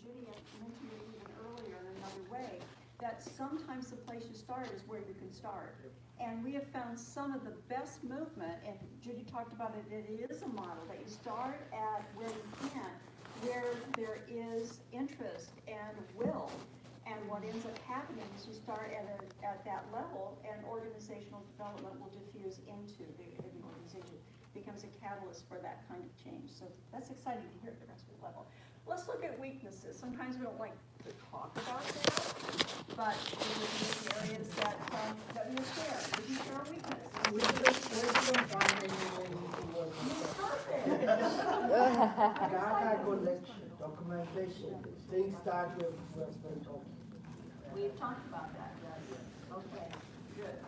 Judy mentioned it even earlier in another way, that sometimes the place you start is where you can start. And we have found some of the best movement, and Judy talked about it, it is a model, that you start at where you can, where there is interest and will. And what ends up happening is you start at that level, and organizational development will diffuse into the organization, becomes a catalyst for that kind of change. So that's exciting to hear at the grassroots level. Let's look at weaknesses. Sometimes we don't like to talk about that, but these areas that we share. We share our weakness. Perfect. Data collection, documentation, things that we've been talking. We've talked about that, yes. Okay, good.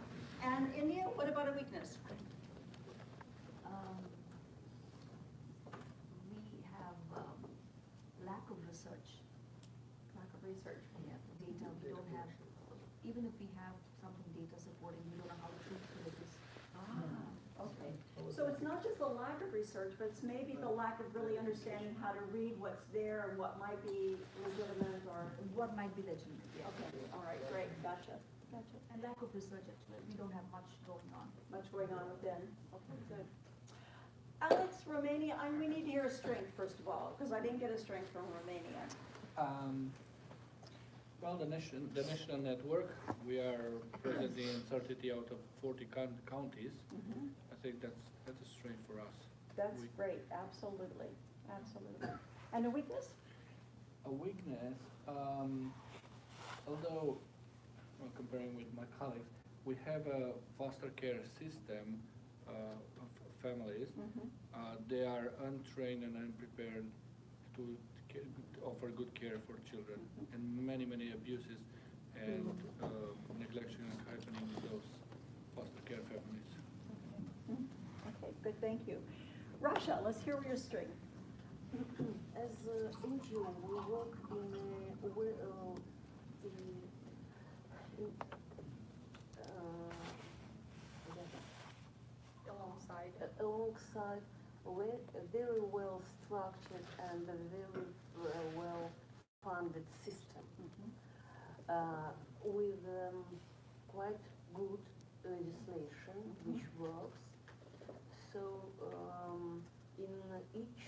And India, what about a weakness? We have lack of research. Lack of research. Yeah, data, we don't have, even if we have something data supporting, we don't know how to treat it. Okay. So it's not just the lack of research, but it's maybe the lack of really understanding how to read what's there and what might be legitimate or. What might be legitimate, yeah. Okay, all right, great, gotcha. And lack of research, actually, we don't have much going on. Much going on within. Okay, good. Alex, Romania, we need to hear a strength first of all, because I didn't get a strength from Romania. Well, the national network, we are present in 30 out of 40 counties. Mm-hmm. I think that's a strength for us. That's great, absolutely, absolutely. And a weakness? A weakness, although, well, comparing with my colleagues, we have a foster care system of families. Mm-hmm. They are untrained and unprepared to offer good care for children, and many abuses and neglection happening in those foster care families. Okay, good, thank you. Rasha, let's hear your strength. As an NGO, we work alongside a very well structured and a very well funded system with quite good legislation which works. So in each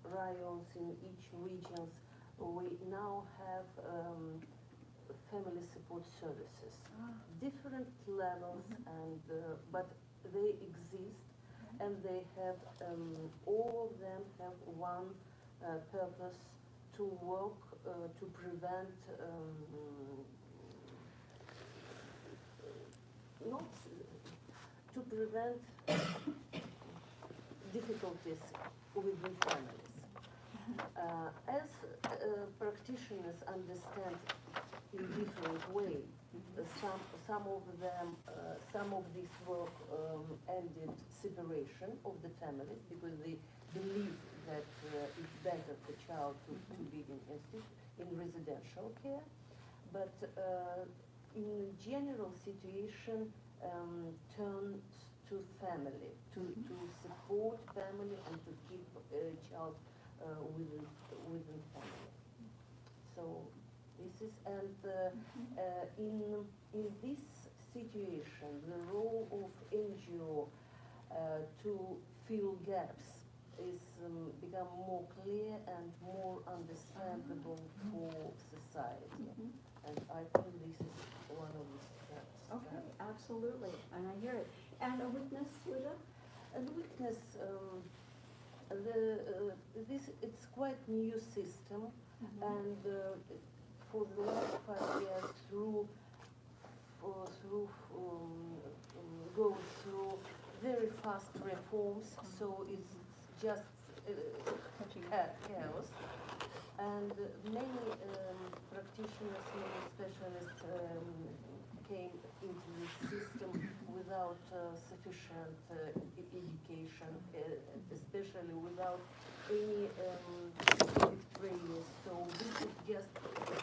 rayons, in each regions, we now have family support services, different levels, and but they exist, and they have all of them have one purpose: to work to prevent not to prevent difficulties within families. As practitioners understand in different ways, some of them, some of this work ended separation of the families because they believe that it's better for child to be in residential care. But in general situation turns to family, to support family and to keep a child within family. So this is, and in this situation, the role of NGO to fill gaps is become more clear and more understandable for society. And I think this is one of the steps. Okay, absolutely, and I hear it. And a weakness, Luda? And weakness, it's quite new system, and for the last 5 years goes through very fast reforms, so it's just chaos. And many practitioners, many specialists came into this system without sufficient education, especially without any specific training. So this is just a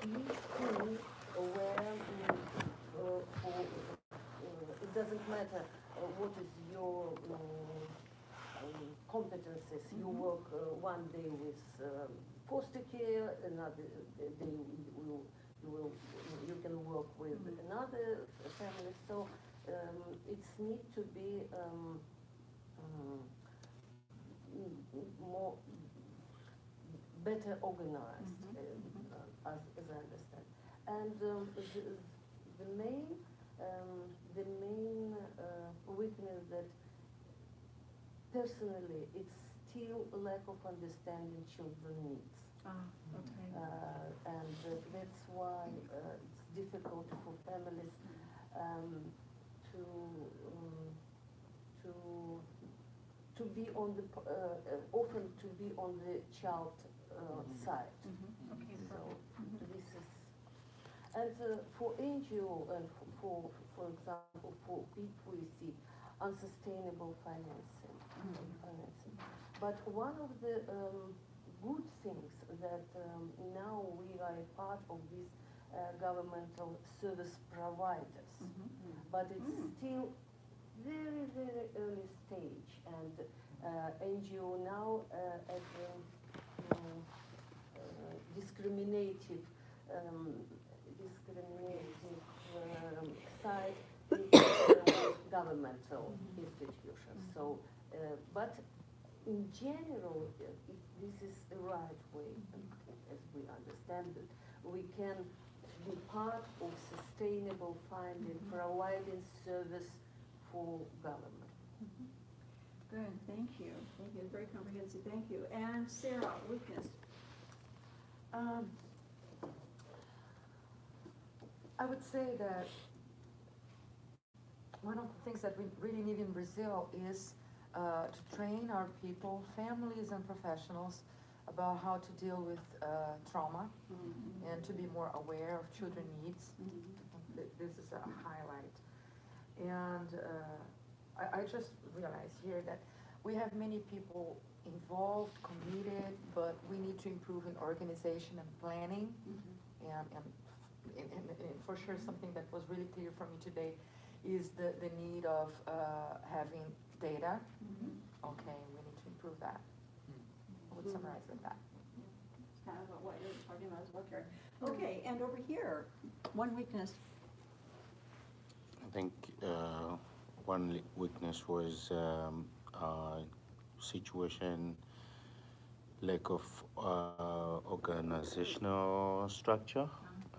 huge tool where it doesn't matter what is your competences. You work one day with foster care, another, you can work with another family, so it's need to be more, better organized, as I understand. And the main weakness that personally, it's still a lack of understanding children's needs. And that's why it's difficult for families to be on the often to be on the child side. Okay, So perfect. this is, and for NGO and for example for people we see unsustainable financing. But one of the good things that now we are a part of these governmental service providers, but it's still very, very early stage, and NGO now at the discriminative side with governmental institutions. So, but in general, if this is the right way, as we understand it, we can be part of sustainable funding, providing service for government. Good, thank you. Thank you, very comprehensive, thank you. And Sarah, weakness. I would say that one of the things that we really need in Brazil is to train our people, families and professionals, about how to deal with trauma and to be more aware of children's needs. This is a highlight. And I just realized here that we have many people involved, committed, but we need to improve in organization and planning. And for sure, something that was really clear for me today is the need of having data. Okay, we need to improve that. I would summarize with that. It's kind of what you're talking about as well, Karen. Okay, and over here, one weakness. I think one weakness was situation, lack of organizational structure,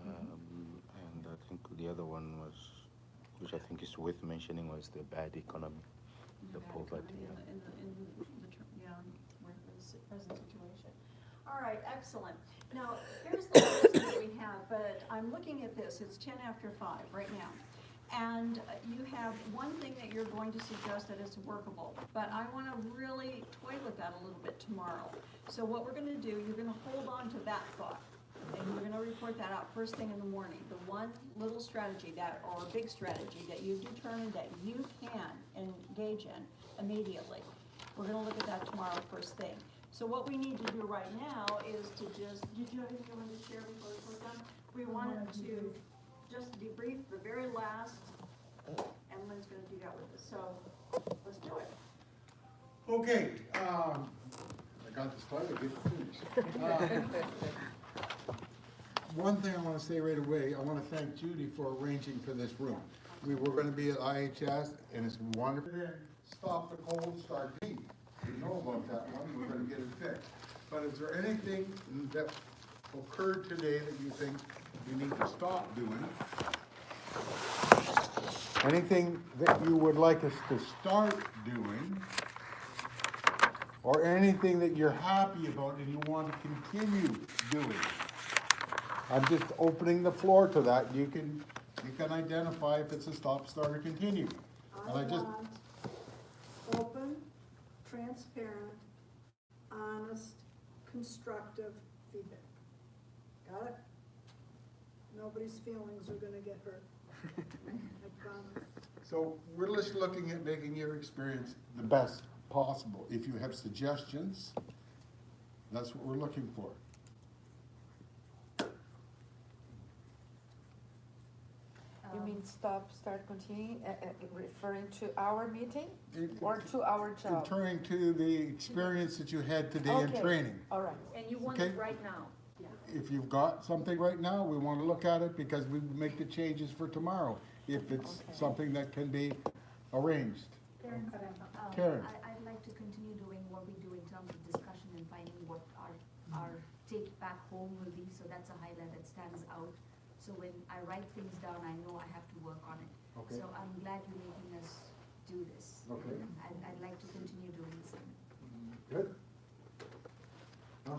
and I think the other one was, which I think is worth mentioning, was the bad economy, the poverty. In the present situation. All right, excellent. Now, here's the list that we have, but I'm looking at this, it's 10 after 5 right now. And you have one thing that you're going to suggest that is workable, but I want to really toy with that a little bit tomorrow. So what we're going to do, you're going to hold on to that thought, and you're going to report that out first thing in the morning. The one little strategy that, or big strategy that you've determined that you can engage in immediately. We're going to look at that tomorrow first thing. So what we need to do right now is to just, did you have anything you wanted to share before we're done? We wanted to just debrief the very last, and Lynn's going to do that with us. So let's do it. Okay, I got to start, I get to finish. One thing I want to say right away, I want to thank Judy for arranging for this room. We were going to be at IHS, and it's wonderful. Stop the cold, start heat. You know about that one, we're going to get it fixed. But is there anything that occurred today that you think you need to stop doing? Anything that you would like us to start doing? Or anything that you're happy about and you want to continue doing? I'm just opening the floor to that. You can identify if it's a stop, start, or continue. And I just want open, transparent, honest, constructive feedback. Got it? Nobody's feelings are gonna get hurt. I promise. So we're just looking at making your experience the best possible. If you have suggestions, that's what we're looking for. You mean stop, start, continue, referring to our meeting or to our job? Referring to the experience that you had today in Okay. training. All right. And you want Okay. it right now? If you've got something right now, we want to look at it because we make the changes for tomorrow, if it's something that can be arranged. Karen. I'd like to continue doing what we do in terms of discussion and finding what our take back home will be, so that's a highlight that stands out. So when I write things down, I know I have to work on it. Okay. So I'm glad you're making us do this. Okay. I'd like to continue doing the same. Good. I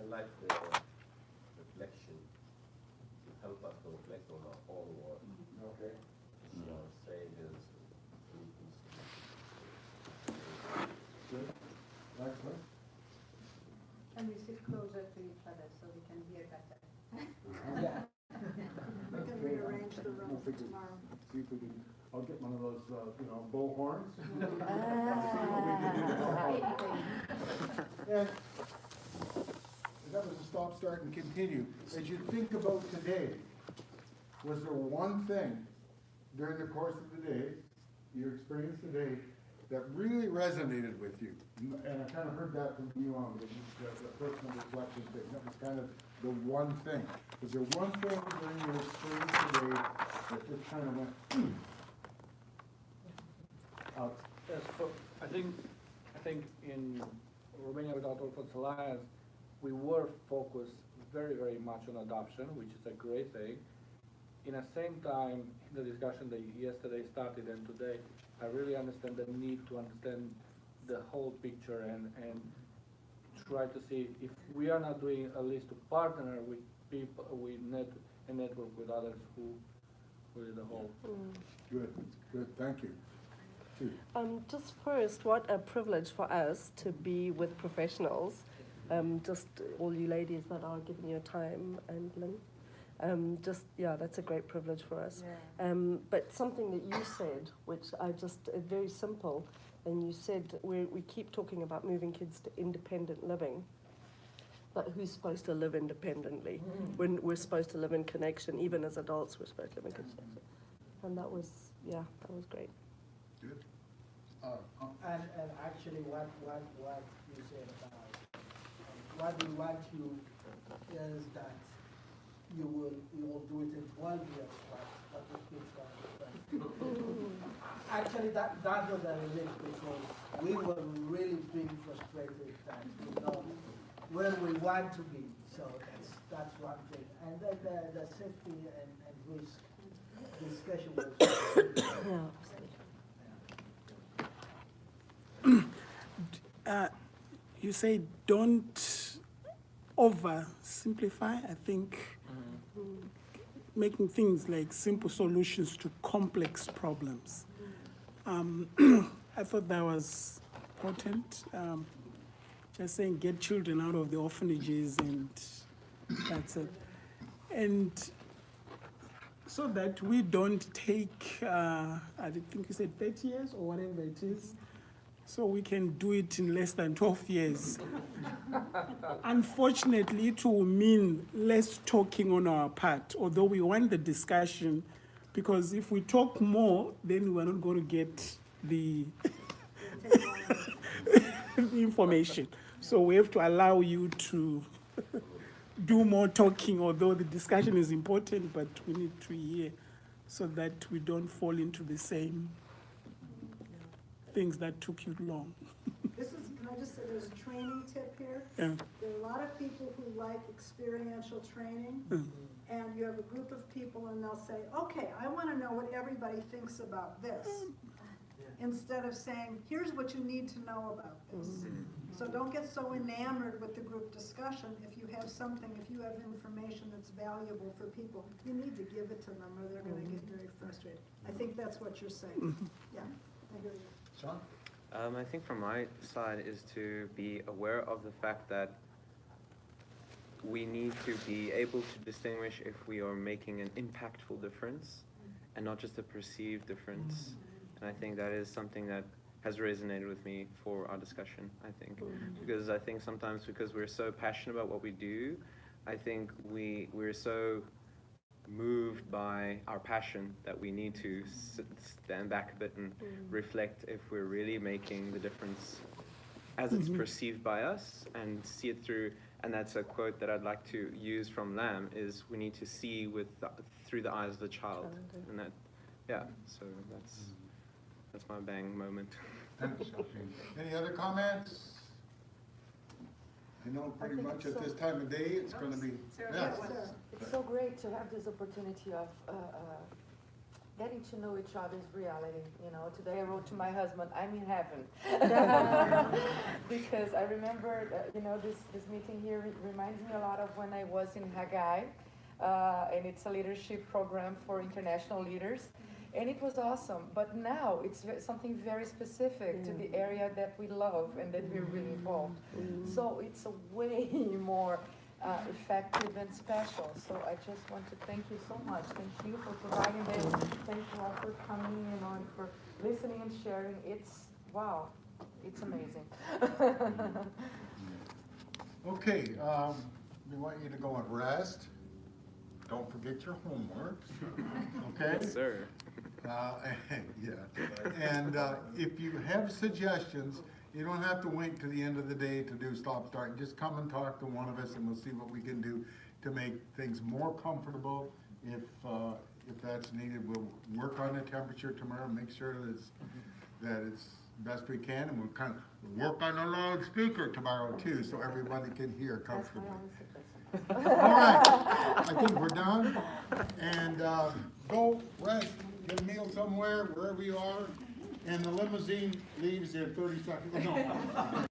like the reflection, to help us to reflect on our own work. Okay. You know, sages, Good. Excellent. And we sit closer to each other so we can hear better. We can rearrange the room for tomorrow. See if we can, I'll get one of those, bull horns. And that was a stop, start, and continue. As you think about today, was there one thing during the course of the day, your experience today, that really resonated with you? And I kind of heard that from you on the personal reflection thing. That was kind of the one thing. Was there one thing during your experience today that just kind of went, out? Yes, so I think in Romania Without Orphans Alliance, we were focused very, very much on adoption, which is a great thing. In the same time, in the discussion that yesterday started and today, I really understand the need to understand the whole picture and try to see if we are not doing at least to partner with people, and network with others who do the whole. Good, thank you. Chief. Just first, what a privilege for us to be with professionals. Just all you ladies that are giving your time and Lynn. That's a great privilege for us. But something that you said, which very simple, and you said we keep talking about moving kids to independent living, but who's supposed to live independently when we're supposed to live in connection? Even as adults, we're supposed to live in connection. And that was great. Good. And actually what you said about, what we want you is that you will do it in 12 years, what the kids want. Actually, that was a relief because we were really being frustrated that where we want to be. So that's one thing. And then the safety and risk discussion was. You say don't oversimplify. I think making things like simple solutions to complex problems. I thought that was important. Just saying get children out of the orphanages and that's it. And so that we don't take, I think you said 30 years or whatever it is, so we can do it in less than 12 years. Unfortunately, it will mean less talking on our part, although we want the discussion, because if we talk more, then we're not going to get the, the information. So we have to allow you to do more talking, although the discussion is important, but we need to hear so that we don't fall into the same things that took you long. Can I just say, there's a training tip here. Yeah. There are a lot of people who like experiential training, and you have a group of people and they'll say, okay, I want to know what everybody thinks about this. Instead of saying, here's what you need to know about this. So don't get so enamored with the group discussion. If you have something, if you have information that's valuable for people, you need to give it to them or they're going to get very frustrated. I think that's what you're saying. Yeah, I agree with you. Sean? I think from my side is to be aware of the fact that we need to be able to distinguish if we are making an impactful difference and not just a perceived difference. And I think that is something that has resonated with me for our discussion, I think. Because I think sometimes because we're so passionate about what we do, I think we're so moved by our passion that we need to stand back a bit and reflect if we're really making the difference as it's perceived by us and see it through. And that's a quote that I'd like to use from Lamb, is we need to see through the eyes of the child. And that, yeah, so that's my bang moment. Thanks, Sophie. Any other comments? I know pretty think much it's at so- this time of day, it's gonna be, yes. It's so great to have this opportunity of getting to know each other's reality. You know, today I wrote to my husband, I'm in heaven. Because I remember, this meeting here reminds me a lot of when I was in Haggai, and it's a leadership program for international leaders. And it was awesome, but now it's something very specific to the area that we love and that we're really involved. So it's a way more effective and special. So I just want to thank you so much. Thank you for providing this. Thank you all for coming, and for listening and sharing. It's, wow, it's amazing. Okay, we want you to go and rest. Don't forget your homework, okay? Yes, sir. Yeah, and if you have suggestions, you don't have to wait to the end of the day to do stop start. Just come and talk to one of us, and we'll see what we can do to make things more comfortable. If that's needed, we'll work on the temperature tomorrow, make sure that it's best we can, and we'll kind of work on the loudspeaker tomorrow too, so everybody can hear comfortably. All right, I think we're done, and go rest, get a meal somewhere, wherever you are, and the limousine leaves in 30 seconds. No.